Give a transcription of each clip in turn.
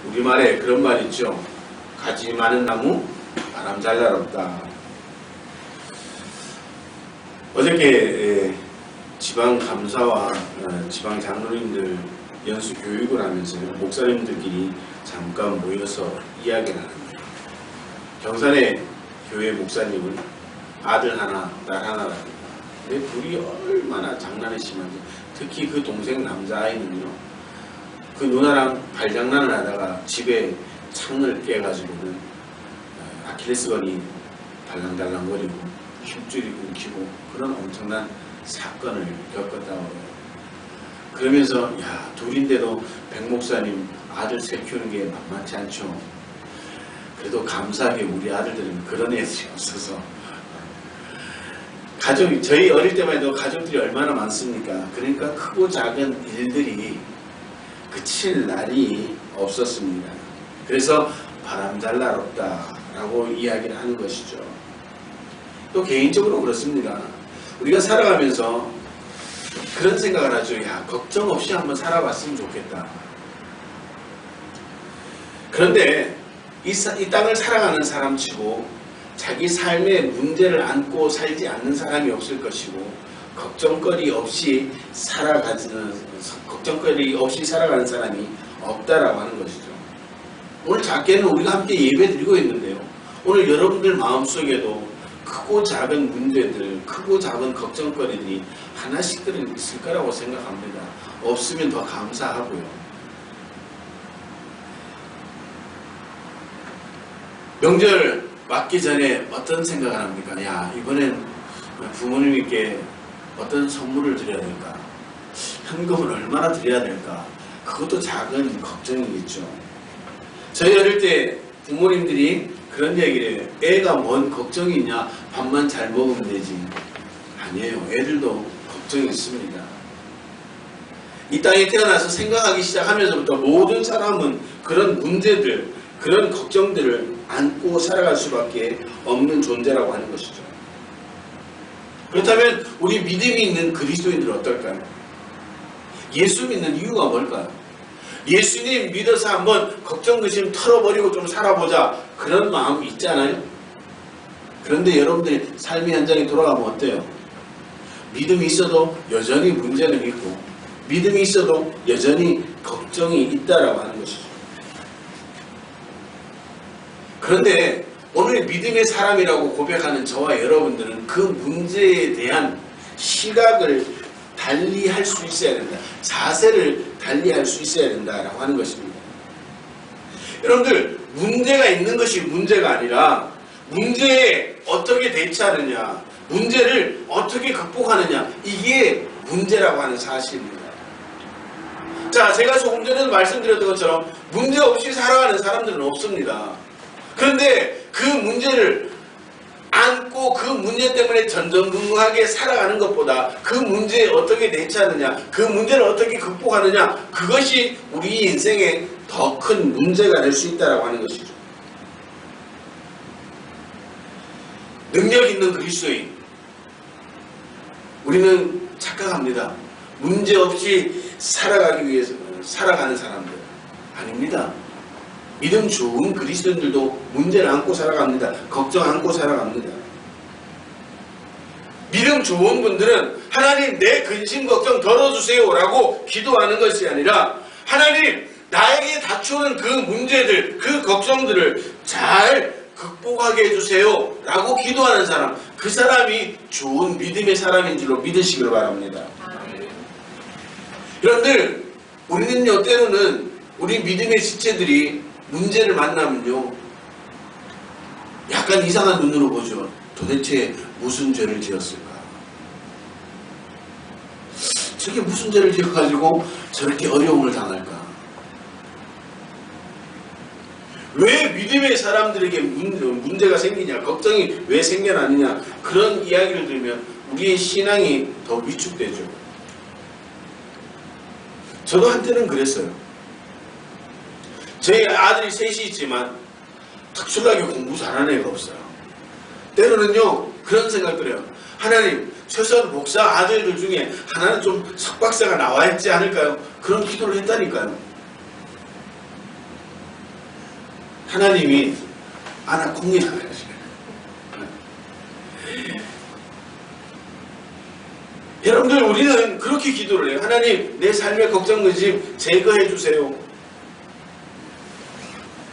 우리말에 그런 말 있죠. 가지 많은 나무 바람 잘 날 없다. 어저께 지방 감사와 지방 장로님들 연수 교육을 하면서 목사님들끼리 잠깐 모여서 이야기를 하는데, 경산의 교회 목사님은 아들 하나 딸 하나랍니다. 근데 둘이 얼마나 장난이 심한지, 특히 그 동생 남자아이는요, 그 누나랑 발장난을 하다가 집에 창을 깨가지고는 아킬레스건이 달랑달랑거리고 힘줄이 끊기고 그런 엄청난 사건을 겪었다고 해요. 그러면서 야, 둘인데도 백 목사님 아들 셋 키우는 게 만만치 않죠. 그래도 감사하게 우리 아들들은 그런 애들이 없어서, 가족이, 저희 어릴 때만 해도 가족들이 얼마나 많습니까? 그러니까 크고 작은 일들이 그칠 날이 없었습니다. 그래서 바람 잘 날 없다 라고 이야기를 하는 것이죠. 또 개인적으로 그렇습니다. 우리가 살아가면서 그런 생각을 하죠. 야, 걱정 없이 한번 살아봤으면 좋겠다. 그런데 이 땅을 살아가는 사람치고 자기 삶의 문제를 안고 살지 않는 사람이 없을 것이고, 걱정거리 없이 살아가는 사람이 없다라고 하는 것이죠. 오늘 작게는 우리가 함께 예배 드리고 있는데요, 오늘 여러분들 마음속에도 크고 작은 문제들, 크고 작은 걱정거리들이 하나씩들은 있을 거라고 생각합니다. 없으면 더 감사하고요. 명절 맞기 전에 어떤 생각을 합니까? 야, 이번엔 부모님께 어떤 선물을 드려야 될까? 현금을 얼마나 드려야 될까? 그것도 작은 걱정이겠죠. 저희 어릴 때 부모님들이 그런 얘기를 해요. 애가 뭔 걱정이 있냐? 밥만 잘 먹으면 되지. 아니에요. 애들도 걱정이 있습니다. 이 땅에 태어나서 생각하기 시작하면서부터 모든 사람은 그런 문제들, 그런 걱정들을 안고 살아갈 수밖에 없는 존재라고 하는 것이죠. 그렇다면 우리 믿음이 있는 그리스도인들은 어떨까요? 예수 믿는 이유가 뭘까요? 예수님 믿어서 한번 걱정 근심 털어버리고 좀 살아보자, 그런 마음이 있잖아요. 그런데 여러분들이 삶의 현장에 돌아가면 어때요? 믿음이 있어도 여전히 문제는 있고, 믿음이 있어도 여전히 걱정이 있다라고 하는 것이죠. 그런데 오늘 믿음의 사람이라고 고백하는 저와 여러분들은 그 문제에 대한 시각을 달리할 수 있어야 된다. 자세를 달리할 수 있어야 된다라고 하는 것입니다. 여러분들, 문제가 있는 것이 문제가 아니라 문제에 어떻게 대처하느냐, 문제를 어떻게 극복하느냐, 이게 문제라고 하는 사실입니다. 자, 제가 조금 전에도 말씀드렸던 것처럼 문제 없이 살아가는 사람들은 없습니다. 그런데 그 문제를 안고 그 문제 때문에 전전긍긍하게 살아가는 것보다 그 문제에 어떻게 대처하느냐, 그 문제를 어떻게 극복하느냐, 그것이 우리 인생에 더 큰 문제가 될 수 있다고 하는 것이죠. 능력 있는 그리스도인, 우리는 착각합니다. 문제 없이 살아가기 위해서 살아가는 사람들 아닙니다. 믿음 좋은 그리스도인들도 문제를 안고 살아갑니다. 걱정 안고 살아갑니다. 믿음 좋은 분들은 하나님, 내 근심 걱정 덜어주세요 라고 기도하는 것이 아니라, 하나님, 나에게 닥쳐오는 그 문제들, 그 걱정들을 잘 극복하게 해주세요 라고 기도하는 사람, 그 사람이 좋은 믿음의 사람인 줄로 믿으시길 바랍니다. 여러분들, 우리는요, 때로는 우리 믿음의 지체들이 문제를 만나면요, 약간 이상한 눈으로 보죠. 도대체 무슨 죄를 지었을까? 저게 무슨 죄를 지어가지고 저렇게 어려움을 당할까? 왜 믿음의 사람들에게 문제가 생기냐, 걱정이 왜 생겨나느냐, 그런 이야기를 들으면 우리의 신앙이 더 위축되죠. 저도 한때는 그랬어요. 저희 아들이 셋이 있지만 특출나게 공부 잘하는 애가 없어요. 때로는요, 그런 생각을 해요. 하나님, 최소한 목사 아들들 중에 하나는 좀 석박사가 나와야 했지 않을까요? 그런 기도를 했다니까요. 하나님이 아나콩이라 하시네. 여러분들, 우리는 그렇게 기도를 해요. 하나님, 내 삶의 걱정근심 제거해 주세요.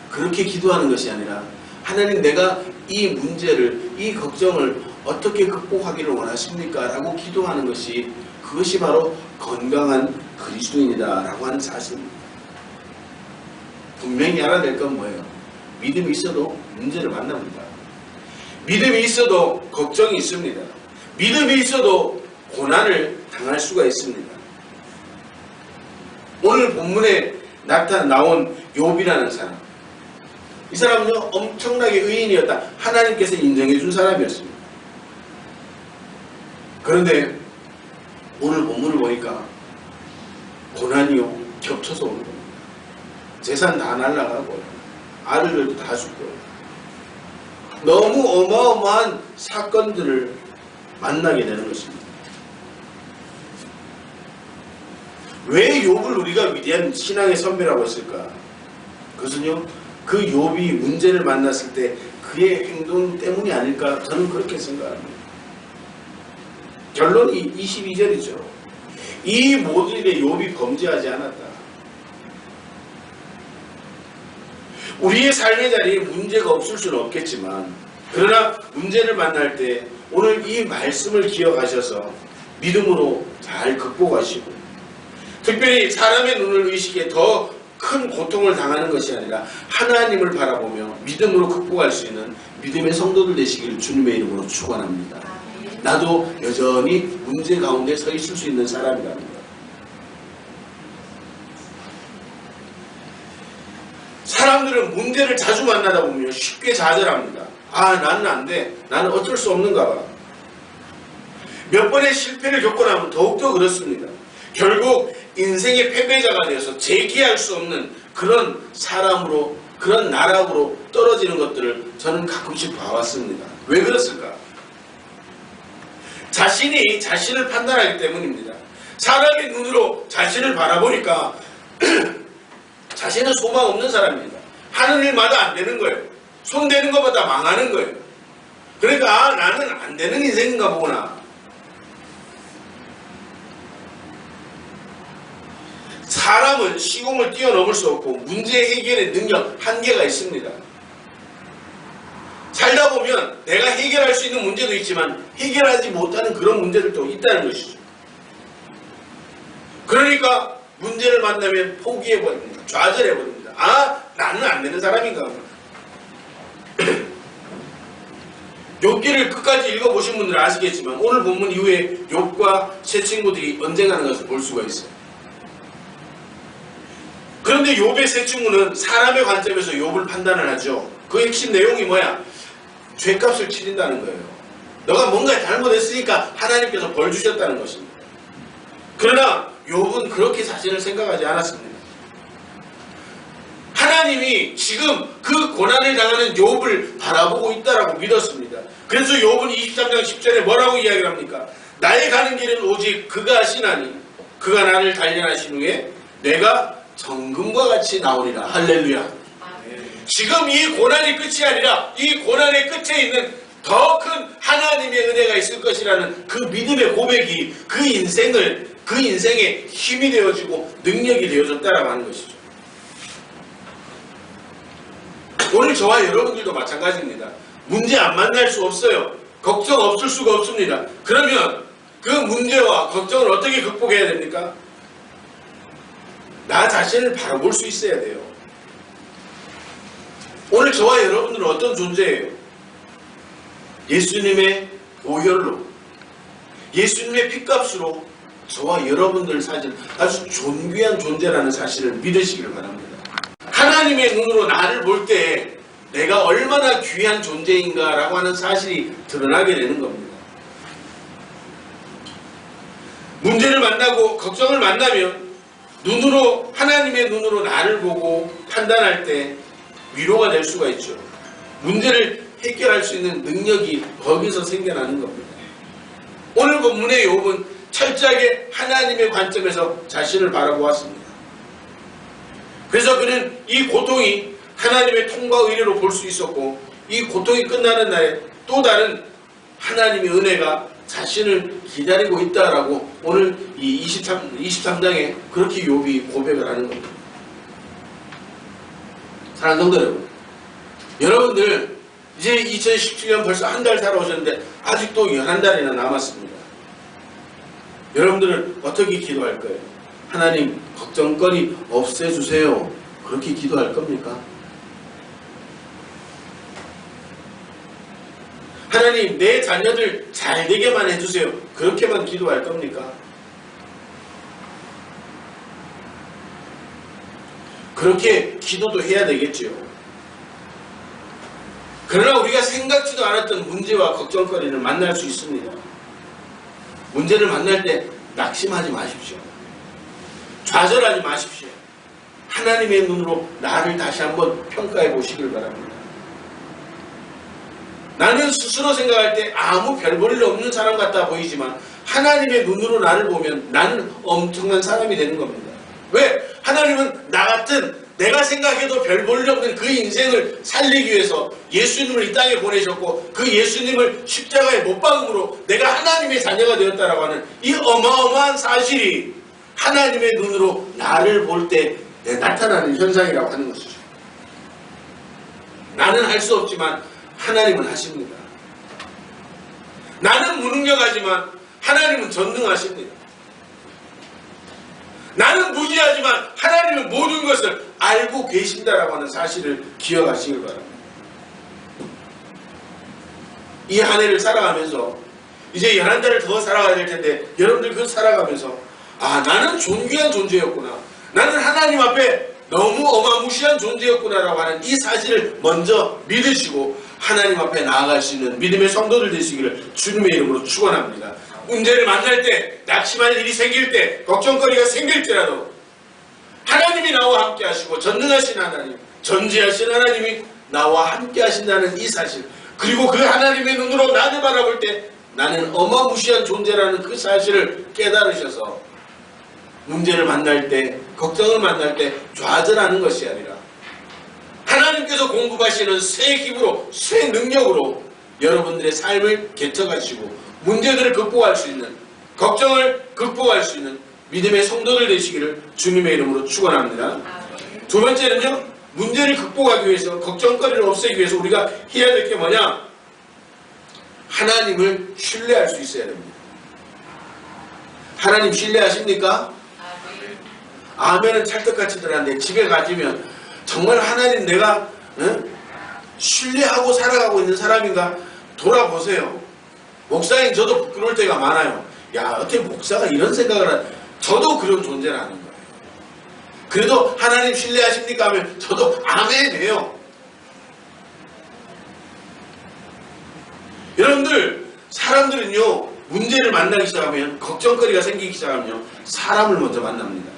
그렇게 기도하는 것이 아니라, 하나님, 내가 이 문제를, 이 걱정을 어떻게 극복하기를 원하십니까? 라고 기도하는 것이, 그것이 바로 건강한 그리스도인이다 라고 하는 사실입니다. 분명히 알아야 될 건 뭐예요? 믿음이 있어도 문제를 만납니다. 믿음이 있어도 걱정이 있습니다. 믿음이 있어도 고난을 당할 수가 있습니다. 오늘 본문에 나온 욥이라는 사람, 이 사람은요 엄청나게 의인이었다. 하나님께서 인정해 준 사람이었습니다. 그런데 오늘 본문을 보니까 고난이요 겹쳐서 오는 겁니다. 재산 다 날라가고 아들들도 다 죽고 너무 어마어마한 사건들을 만나게 되는 것입니다. 왜 욥을 우리가 위대한 신앙의 선배라고 했을까? 그것은요, 그 욥이 문제를 만났을 때 그의 행동 때문이 아닐까, 저는 그렇게 생각합니다. 결론이 22절이죠. 이 모든 일에 욥이 범죄하지 않았다. 우리의 삶의 자리에 문제가 없을 수는 없겠지만, 그러나 문제를 만날 때 오늘 이 말씀을 기억하셔서 믿음으로 잘 극복하시고, 특별히 사람의 눈을 의식해 더 큰 고통을 당하는 것이 아니라 하나님을 바라보며 믿음으로 극복할 수 있는 믿음의 성도들 되시기를 주님의 이름으로 축원합니다. 나도 여전히 문제 가운데 서 있을 수 있는 사람이랍니다. 사람들은 문제를 자주 만나다 보면 쉽게 좌절합니다. 아, 나는 안 돼. 나는 어쩔 수 없는가 봐. 몇 번의 실패를 겪고 나면 더욱더 그렇습니다. 결국 인생의 패배자가 되어서 재기할 수 없는 그런 사람으로, 그런 나락으로 떨어지는 것들을 저는 가끔씩 봐왔습니다. 왜 그렇을까? 자신이 자신을 판단하기 때문입니다. 사람의 눈으로 자신을 바라보니까 자신은 소망 없는 사람입니다. 하는 일마다 안 되는 거예요. 손대는 것보다 망하는 거예요. 그러니까 아, 나는 안 되는 인생인가 보구나. 사람은 시공을 뛰어넘을 수 없고 문제 해결의 능력 한계가 있습니다. 살다 보면 내가 해결할 수 있는 문제도 있지만 해결하지 못하는 그런 문제들도 있다는 것이죠. 그러니까 문제를 만나면 포기해버립니다. 좌절해버립니다. 아, 나는 안 되는 사람인가 보다. 욥기를 끝까지 읽어보신 분들은 아시겠지만 오늘 본문 이후에 욥과 세 친구들이 언쟁하는 것을 볼 수가 있어요. 그런데 욥의 세 친구는 사람의 관점에서 욥을 판단을 하죠. 그 핵심 내용이 뭐야? 죄값을 치른다는 거예요. 너가 뭔가 잘못했으니까 하나님께서 벌 주셨다는 것입니다. 그러나 욥은 그렇게 자신을 생각하지 않았습니다. 하나님이 지금 그 고난을 당하는 욥을 바라보고 있다라고 믿었습니다. 그래서 욥은 23장 10절에 뭐라고 이야기를 합니까? 나의 가는 길은 오직 그가 하시나니 그가 나를 단련하신 후에 내가 정금과 같이 나오리라. 할렐루야. 지금 이 고난이 끝이 아니라 이 고난의 끝에 있는 더 큰 하나님의 은혜가 있을 것이라는 그 믿음의 고백이 그 인생의 힘이 되어지고 능력이 되어졌다라고 하는 것이죠. 오늘 저와 여러분들도 마찬가지입니다. 문제 안 만날 수 없어요. 걱정 없을 수가 없습니다. 그러면 그 문제와 걱정을 어떻게 극복해야 됩니까? 나 자신을 바라볼 수 있어야 돼요. 오늘 저와 여러분들은 어떤 존재예요? 예수님의 보혈로, 예수님의 핏값으로 저와 여러분들 사실 아주 존귀한 존재라는 사실을 믿으시기를 바랍니다. 하나님의 눈으로 나를 볼 때 내가 얼마나 귀한 존재인가라고 하는 사실이 드러나게 되는 겁니다. 문제를 만나고 걱정을 만나면 하나님의 눈으로 나를 보고 판단할 때 위로가 될 수가 있죠. 문제를 해결할 수 있는 능력이 거기서 생겨나는 겁니다. 오늘 본문의 욥은 철저하게 하나님의 관점에서 자신을 바라보았습니다. 그래서 그는 이 고통이 하나님의 통과 의례로 볼 수 있었고, 이 고통이 끝나는 날에 또 다른 하나님의 은혜가 자신을 기다리고 있다라고 오늘 이 23장에 그렇게 욥이 고백을 하는 겁니다. 사랑하는 성도 여러분, 여러분들 이제 2017년 벌써 한 달 살아오셨는데 아직도 11달이나 남았습니다. 여러분들은 어떻게 기도할 거예요? 하나님, 걱정거리 없애주세요. 그렇게 기도할 겁니까? 하나님, 내 자녀들 잘 되게만 해주세요. 그렇게만 기도할 겁니까? 그렇게 기도도 해야 되겠지요. 그러나 우리가 생각지도 않았던 문제와 걱정거리를 만날 수 있습니다. 문제를 만날 때 낙심하지 마십시오. 좌절하지 마십시오. 하나님의 눈으로 나를 다시 한번 평가해 보시길 바랍니다. 나는 스스로 생각할 때 아무 별 볼 일 없는 사람 같아 보이지만 하나님의 눈으로 나를 보면 나는 엄청난 사람이 되는 겁니다. 왜? 하나님은 나 같은 내가 생각해도 별 볼 일 없는 그 인생을 살리기 위해서 예수님을 이 땅에 보내셨고, 그 예수님을 십자가에 못 박음으로 내가 하나님의 자녀가 되었다라고 하는 이 어마어마한 사실이 하나님의 눈으로 나를 볼 때 나타나는 현상이라고 하는 것이죠. 나는 할 수 없지만 하나님은 하십니다. 나는 무능력하지만 하나님은 전능하십니다. 나는 무지하지만 하나님은 모든 것을 알고 계신다라고 하는 사실을 기억하시길 바랍니다. 이 한 해를 살아가면서 이제 11달을 더 살아가야 될 텐데, 여러분들 그 살아가면서 나는 존귀한 존재였구나, 나는 하나님 앞에 너무 어마무시한 존재였구나라고 하는 이 사실을 먼저 믿으시고 하나님 앞에 나아갈 수 있는 믿음의 성도들 되시기를 주님의 이름으로 축원합니다. 문제를 만날 때, 낙심할 일이 생길 때, 걱정거리가 생길지라도 하나님이 나와 함께 하시고 전능하신 하나님, 전지하신 하나님이 나와 함께 하신다는 이 사실, 그리고 그 하나님의 눈으로 나를 바라볼 때 나는 어마무시한 존재라는 그 사실을 깨달으셔서 문제를 만날 때, 걱정을 만날 때 좌절하는 것이 아니라 하나님께서 공급하시는 새 힘으로, 새 능력으로 여러분들의 삶을 개척하시고 문제들을 극복할 수 있는, 걱정을 극복할 수 있는 믿음의 성도들 되시기를 주님의 이름으로 축원합니다. 두 번째는요, 문제를 극복하기 위해서, 걱정거리를 없애기 위해서 우리가 해야 될 게 뭐냐? 하나님을 신뢰할 수 있어야 됩니다. 하나님 신뢰하십니까? 아멘은 찰떡같이 들었는데 집에 가시면 정말 하나님 내가 신뢰하고 살아가고 있는 사람인가 돌아보세요. 목사님, 저도 부끄러울 때가 많아요. 야, 어떻게 목사가 이런 생각을 하나? 저도 그런 존재라는 거예요. 그래도 하나님 신뢰하십니까 하면 저도 아멘 해요. 여러분들, 사람들은요, 문제를 만나기 시작하면, 걱정거리가 생기기 시작하면요, 사람을 먼저 만납니다.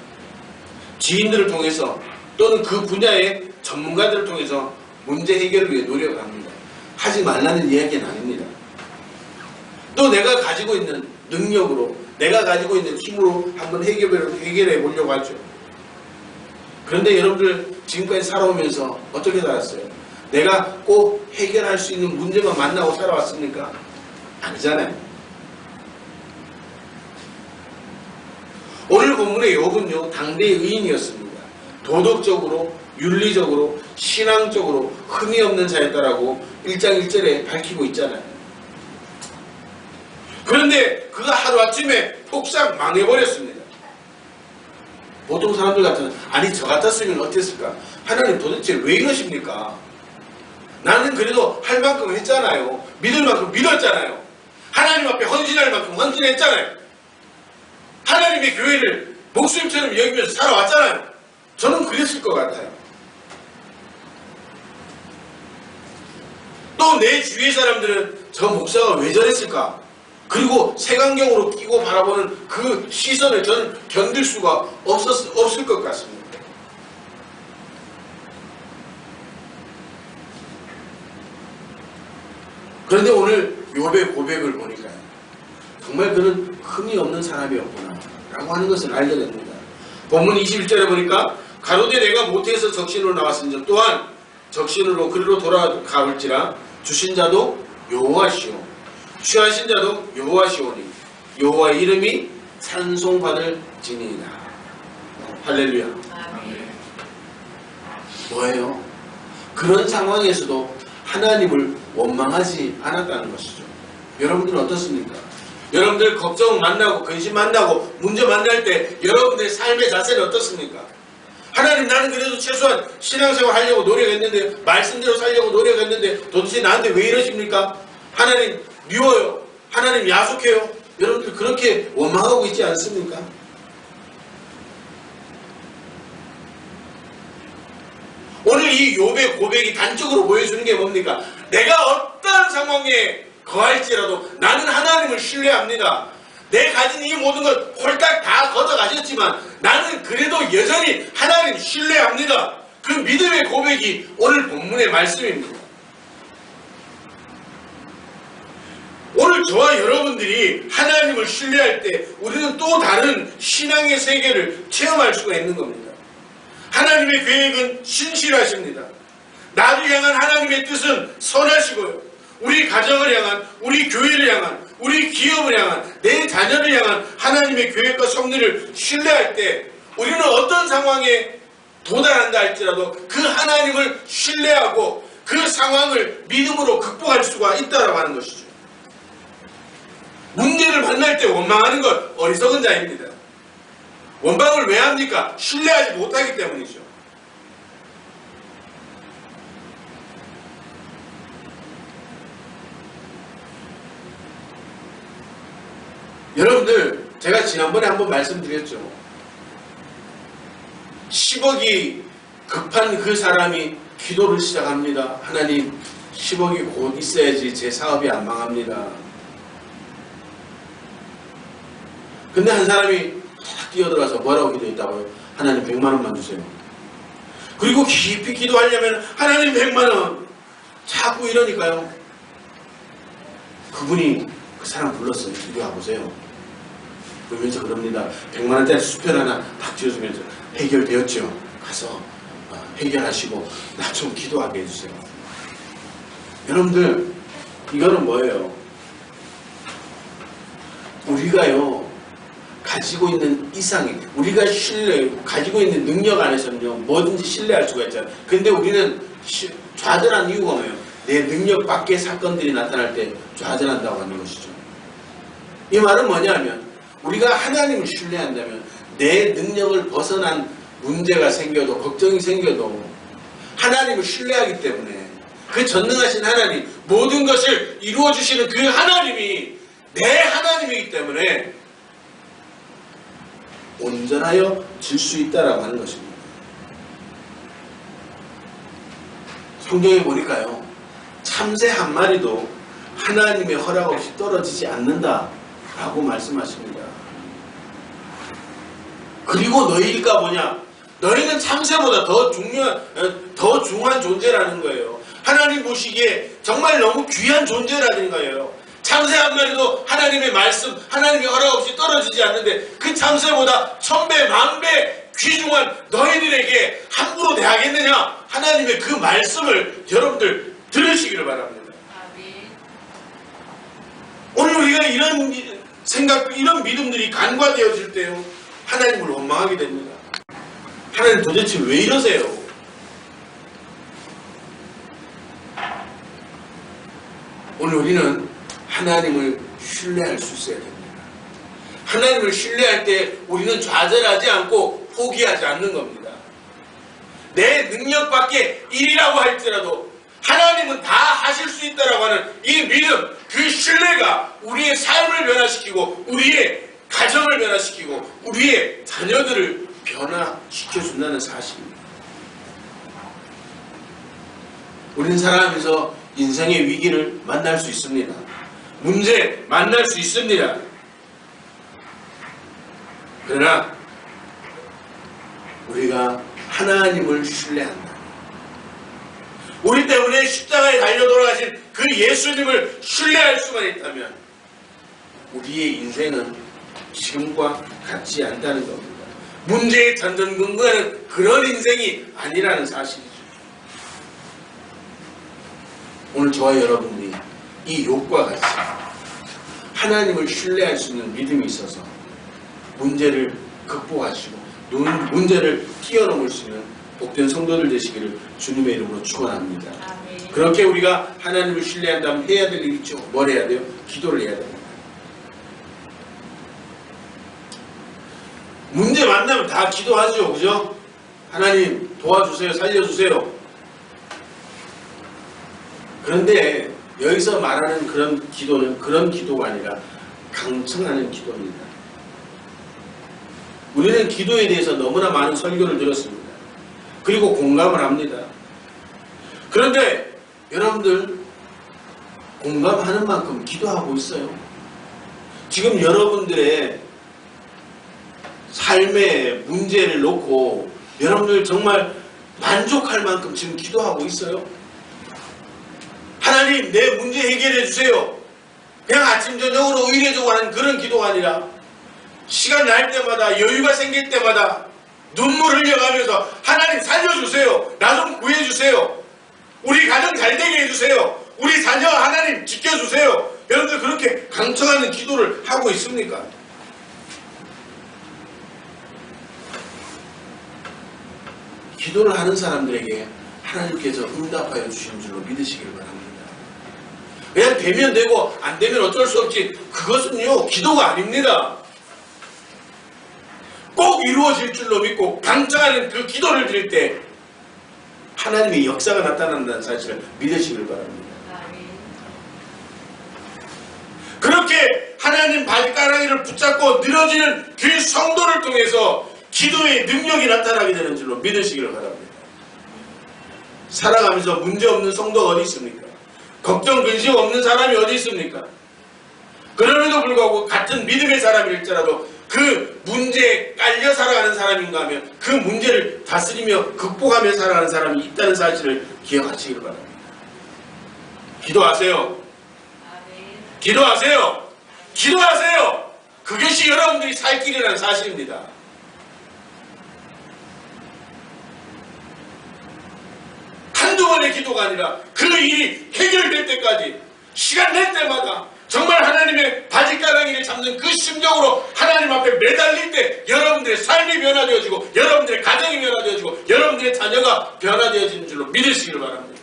지인들을 통해서 또는 그 분야의 전문가들을 통해서 문제 해결을 위해 노력을 합니다. 하지 말라는 이야기는 아닙니다. 또 내가 가지고 있는 능력으로, 내가 가지고 있는 힘으로 한번 해결해 보려고 하죠. 그런데 여러분들 지금까지 살아오면서 어떻게 살았어요? 내가 꼭 해결할 수 있는 문제만 만나고 살아왔습니까? 아니잖아요. 오늘 본문의 욥은요, 당대의 의인이었습니다. 도덕적으로, 윤리적으로, 신앙적으로 흠이 없는 자였다라고 1장 1절에 밝히고 있잖아요. 그런데 그가 하루아침에 폭삭 망해버렸습니다. 보통 사람들 같으면, 아니 저 같았으면 어땠을까? 하나님 도대체 왜 이러십니까? 나는 그래도 할 만큼 했잖아요. 믿을 만큼 믿었잖아요. 하나님 앞에 헌신할 만큼 헌신했잖아요. 하나님의 교회를 목숨처럼 여기면서 살아왔잖아요. 저는 그랬을 것 같아요. 또 내 주위의 사람들은 저 목사가 왜 저랬을까? 그리고 색안경으로 끼고 바라보는 그 시선을 저는 견딜 수가 없을 것 같습니다. 그런데 오늘 욥의 고백을 보니까 정말 그는 흠이 없는 사람이었구나 라고 하는 것을 알게 됩니다. 본문 21절에 보니까 가로되 내가 모태에서 적신으로 나왔은즉 또한 적신으로 그리로 돌아가올지라 주신 자도 여호와시오 취하신 자도 여호와시오니 여호와의 이름이 찬송받을 지니이다. 할렐루야. 뭐예요? 그런 상황에서도 하나님을 원망하지 않았다는 것이죠. 여러분들은 어떻습니까? 여러분들 걱정 만나고 근심 만나고 문제 만날 때 여러분들의 삶의 자세는 어떻습니까? 하나님, 나는 그래도 최소한 신앙생활 하려고 노력했는데, 말씀대로 살려고 노력했는데 도대체 나한테 왜 이러십니까? 하나님 미워요. 하나님 야속해요. 여러분들 그렇게 원망하고 있지 않습니까? 오늘 이 욥의 고백이 단적으로 보여주는 게 뭡니까? 내가 어떠한 상황에 거할지라도 나는 하나님을 신뢰합니다. 내 가진 이 모든 걸 홀딱 다 걷어가셨지만 나는 그래도 여전히 하나님 신뢰합니다. 그 믿음의 고백이 오늘 본문의 말씀입니다. 오늘 저와 여러분들이 하나님을 신뢰할 때 우리는 또 다른 신앙의 세계를 체험할 수가 있는 겁니다. 하나님의 계획은 신실하십니다. 나를 향한 하나님의 뜻은 선하시고요. 우리 가정을 향한, 우리 교회를 향한, 우리 기업을 향한, 내 자녀를 향한 하나님의 계획과 섭리를 신뢰할 때 우리는 어떤 상황에 도달한다 할지라도 그 하나님을 신뢰하고 그 상황을 믿음으로 극복할 수가 있다라고 하는 것이죠. 문제를 만날 때 원망하는 것 어리석은 자입니다. 원망을 왜 합니까? 신뢰하지 못하기 때문이죠. 여러분들, 제가 지난번에 한번 말씀드렸죠. 10억이 급한 그 사람이 기도를 시작합니다. 하나님, 10억이 곧 있어야지 제 사업이 안 망합니다. 근데 한 사람이 탁 뛰어들어가서 뭐라고 기도했다고요? 하나님 100만 원만 주세요. 그리고 깊이 기도하려면 하나님 100만 원. 자꾸 이러니까요. 그분이 그 사람 불렀어요. 기도해 보세요. 그러면서 그럽니다. 100만 원짜리 수표 하나 딱 지어주면서 해결되었죠. 가서 해결하시고 나 좀 기도하게 해주세요. 여러분들, 이거는 뭐예요? 우리가요 가지고 있는 이상의, 우리가 가지고 있는 능력 안에서는요 뭐든지 신뢰할 수가 있잖아요. 근데 우리는 좌절한 이유가 뭐예요? 내 능력 밖의 사건들이 나타날 때 좌절한다고 하는 것이죠. 이 말은 뭐냐면 우리가 하나님을 신뢰한다면 내 능력을 벗어난 문제가 생겨도 걱정이 생겨도 하나님을 신뢰하기 때문에 그 전능하신 하나님, 모든 것을 이루어주시는 그 하나님이 내 하나님이기 때문에 온전하여 질 수 있다라고 하는 것입니다. 성경에 보니까요, 참새 한 마리도 하나님의 허락 없이 떨어지지 않는다라고 말씀하십니다. 그리고 너희가 뭐냐? 너희는 참새보다 더 중요한 존재라는 거예요. 하나님 보시기에 정말 너무 귀한 존재라는 거예요. 참새 한 마리도 하나님의 말씀, 하나님의 허락 없이 떨어지지 않는데 그 참새보다 1000배, 10,000배 귀중한 너희들에게 함부로 대하겠느냐? 하나님의 그 말씀을 여러분들 들으시기를 바랍니다. 오늘 우리가 이런 생각, 이런 믿음들이 간과되어질 때요, 하나님을 원망하게 됩니다. 하나님 도대체 왜 이러세요? 오늘 우리는 하나님을 신뢰할 수 있어야 됩니다. 하나님을 신뢰할 때 우리는 좌절하지 않고 포기하지 않는 겁니다. 내 능력 밖의 일이라고 할지라도 하나님은 다 하실 수 있다라고 하는 이 믿음, 그 신뢰가 우리의 삶을 변화시키고 우리의 가정을 변화시키고 우리의 자녀들을 변화시켜준다는 사실입니다. 우리는 살아가면서 인생의 위기를 만날 수 있습니다. 문제 만날 수 있습니다. 그러나 우리가 하나님을 신뢰한다. 우리 때문에 십자가에 달려 돌아가신 그 예수님을 신뢰할 수만 있다면 우리의 인생은 지금과 같지 않다는 겁니다. 문제의 전전긍긍하는 그런 인생이 아니라는 사실이죠. 오늘 저와 여러분들이 이 욥과 같이 하나님을 신뢰할 수 있는 믿음이 있어서 문제를 극복하시고 문제를 뛰어넘을 수 있는 복된 성도들 되시기를 주님의 이름으로 축원합니다. 그렇게 우리가 하나님을 신뢰한다면 해야 될 일이 있죠. 뭘 해야 돼요? 기도를 해야 됩니다. 문제 만나면 다 기도하죠. 그죠? 하나님 도와주세요. 살려주세요. 그런데 여기서 말하는 그런 기도는 그런 기도가 아니라 강청하는 기도입니다. 우리는 기도에 대해서 너무나 많은 설교를 들었습니다. 그리고 공감을 합니다. 그런데 여러분들 공감하는 만큼 기도하고 있어요. 지금 여러분들의 삶의 문제를 놓고 여러분들 정말 만족할 만큼 지금 기도하고 있어요. 하나님 내 문제 해결해 주세요. 그냥 아침 저녁으로 의례적으로 하는 그런 기도가 아니라 시간 날 때마다 여유가 생길 때마다 눈물 흘려가면서 하나님 살려주세요. 나 좀 구해주세요. 우리 가정 잘 되게 해주세요. 우리 자녀 하나님 지켜주세요. 여러분들 그렇게 강청하는 기도를 하고 있습니까? 기도를 하는 사람들에게 하나님께서 응답하여 주시는 줄로 믿으시길 바랍니다. 그냥 되면 되고 안 되면 어쩔 수 없지, 그것은요 기도가 아닙니다. 꼭 이루어질 줄로 믿고 강청하는 그 기도를 드릴 때 하나님의 역사가 나타난다는 사실을 믿으시길 바랍니다. 그렇게 하나님 발가락을 붙잡고 늘어지는 그 성도를 통해서 기도의 능력이 나타나게 되는 줄로 믿으시길 바랍니다. 살아가면서 문제없는 성도가 어디 있습니까? 걱정 근심 없는 사람이 어디 있습니까? 그럼에도 불구하고 같은 믿음의 사람일지라도 그 문제에 깔려 살아가는 사람인가 하면 그 문제를 다스리며 극복하며 살아가는 사람이 있다는 사실을 기억하시길 바랍니다. 기도하세요. 기도하세요. 기도하세요. 그것이 여러분들이 살 길이라는 사실입니다. 한두 번의 기도가 아니라 그 일이 해결될 때까지 시간 낼 때마다 정말 하나님의 바지가랑이를 잡는 그 심정으로 하나님 앞에 매달릴 때 여러분들의 삶이 변화되어지고 여러분들의 가정이 변화되어지고 여러분들의 자녀가 변화되어지는 줄로 믿으시길 바랍니다.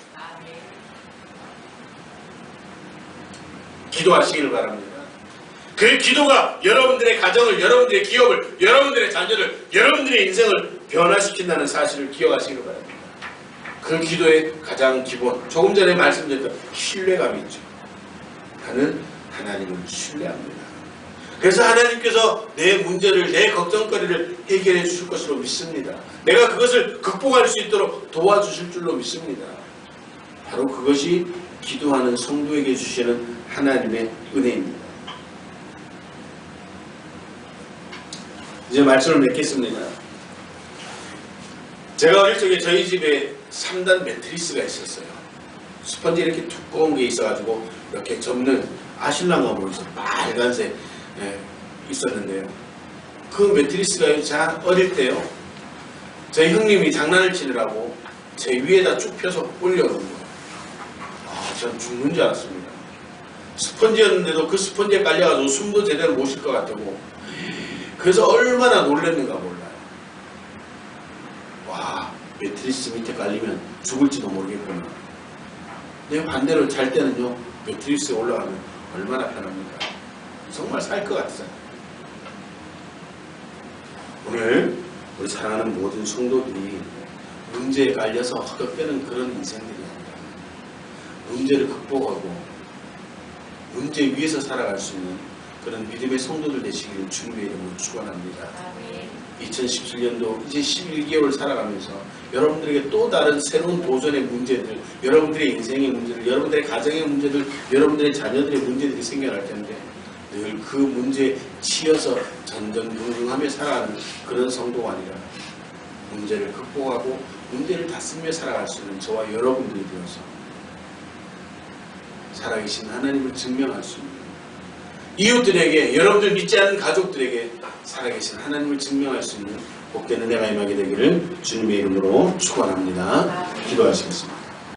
기도하시길 바랍니다. 그 기도가 여러분들의 가정을, 여러분들의 기업을, 여러분들의 자녀를, 여러분들의 인생을 변화시킨다는 사실을 기억하시길 바랍니다. 그 기도의 가장 기본, 조금 전에 말씀드렸던 신뢰감이 있죠. 나는 하나님을 신뢰합니다. 그래서 하나님께서 내 문제를, 내 걱정거리를 해결해 주실 것으로 믿습니다. 내가 그것을 극복할 수 있도록 도와주실 줄로 믿습니다. 바로 그것이 기도하는 성도에게 주시는 하나님의 은혜입니다. 이제 말씀을 맺겠습니다. 제가 어릴 적에 저희 집에 3단 매트리스가 있었어요. 스펀지 이렇게 두꺼운 게 있어가지고 이렇게 접는 아실랑가 보이죠. 빨간색 있었는데요. 그 매트리스가 제가 어릴 때요, 저희 형님이 장난을 치느라고 제 위에다 쭉 펴서 올려놓은 거예요. 전 죽는 줄 알았습니다. 스펀지였는데도 그 스펀지에 깔려가지고 숨도 제대로 못 쉴 것 같고, 그래서 얼마나 놀랐는가 몰라요. 와, 매트리스 밑에 깔리면 죽을지도 모르겠구나. 근데 반대로 잘 때는요, 매트리스에 올라가면 얼마나 편합니까? 정말 살 것 같아요. 오늘 우리 사랑하는 모든 성도들이 문제에 깔려서 허덕대는 그런 인생들이 아니라 문제를 극복하고 문제 위에서 살아갈 수 있는 그런 믿음의 성도들 되시기를 주님의 이름으로 축원합니다. 2017년도 이제 11개월 살아가면서 여러분들에게 또 다른 새로운 도전의 문제들, 여러분들의 인생의 문제들, 여러분들의 가정의 문제들, 여러분들의 자녀들의 문제들이 생겨날 텐데 늘 그 문제에 치여서 전전긍긍하며 살아가는 그런 성도가 아니라 문제를 극복하고 문제를 다스리며 살아갈 수 있는 저와 여러분들이 되어서 살아계신 하나님을 증명할 수 있는, 이웃들에게, 여러분들 믿지 않는 가족들에게 살아계신 하나님을 증명할 수 있는 복된 은혜가 임하게 되기를 주님의 이름으로 축원합니다. 기도하시겠습니다.